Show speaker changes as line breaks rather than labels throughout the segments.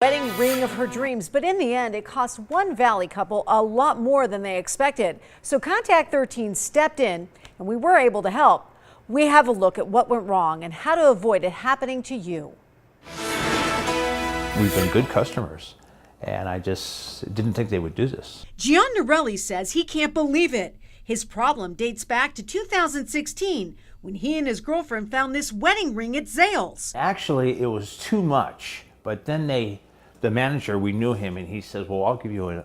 Wedding ring of her dreams, but in the end, it cost one Valley couple a lot more than they expected. So Contact 13 stepped in, and we were able to help. We have a look at what went wrong and how to avoid it happening to you.
We've been good customers, and I just didn't think they would do this.
Gian Norelli says he can't believe it. His problem dates back to 2016 when he and his girlfriend found this wedding ring at Zales.
Actually, it was too much, but then the manager, we knew him, and he says, well, I'll give you an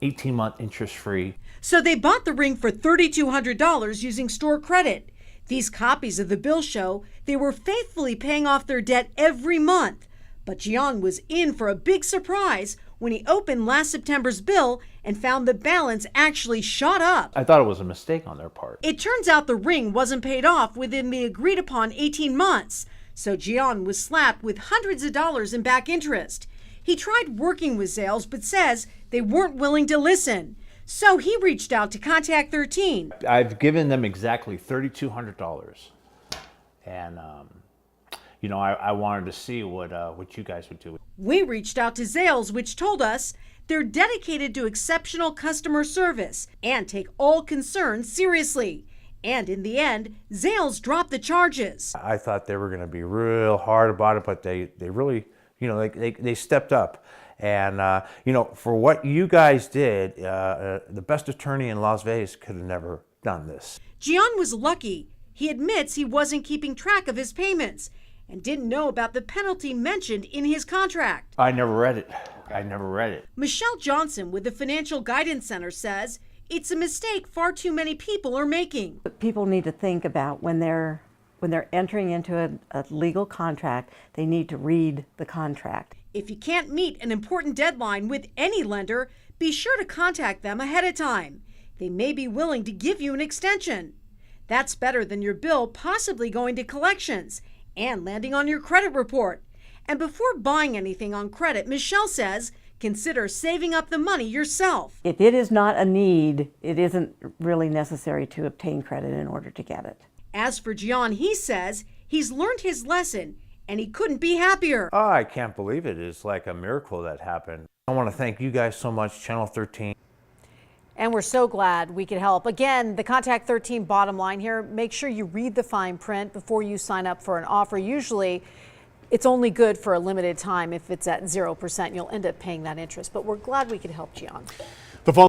18-month interest-free.
So they bought the ring for $3,200 using store credit. These copies of the bill show they were faithfully paying off their debt every month. But Gian was in for a big surprise when he opened last September's bill and found the balance actually shot up.
I thought it was a mistake on their part.
It turns out the ring wasn't paid off within the agreed upon 18 months. So Gian was slapped with hundreds of dollars in back interest. He tried working with Zales, but says they weren't willing to listen. So he reached out to Contact 13.
I've given them exactly $3,200. And, you know, I wanted to see what you guys would do.
We reached out to Zales, which told us they're dedicated to exceptional customer service and take all concerns seriously. And in the end, Zales dropped the charges.
I thought they were going to be real hard about it, but they really, you know, they stepped up. And, you know, for what you guys did, the best attorney in Las Vegas could have never done this.
Gian was lucky. He admits he wasn't keeping track of his payments and didn't know about the penalty mentioned in his contract.
I never read it. I never read it.
Michelle Johnson with the Financial Guidance Center says it's a mistake far too many people are making.
What people need to think about when they're entering into a legal contract, they need to read the contract.
If you can't meet an important deadline with any lender, be sure to contact them ahead of time. They may be willing to give you an extension. That's better than your bill possibly going to collections and landing on your credit report. And before buying anything on credit, Michelle says, consider saving up the money yourself.
If it is not a need, it isn't really necessary to obtain credit in order to get it.
As for Gian, he says he's learned his lesson and he couldn't be happier.
Oh, I can't believe it. It's like a miracle that happened. I want to thank you guys so much, Channel 13.
And we're so glad we could help. Again, the Contact 13 bottom line here, make sure you read the fine print before you sign up for an offer. Usually it's only good for a limited time. If it's at 0%, you'll end up paying that interest. But we're glad we could help Gian.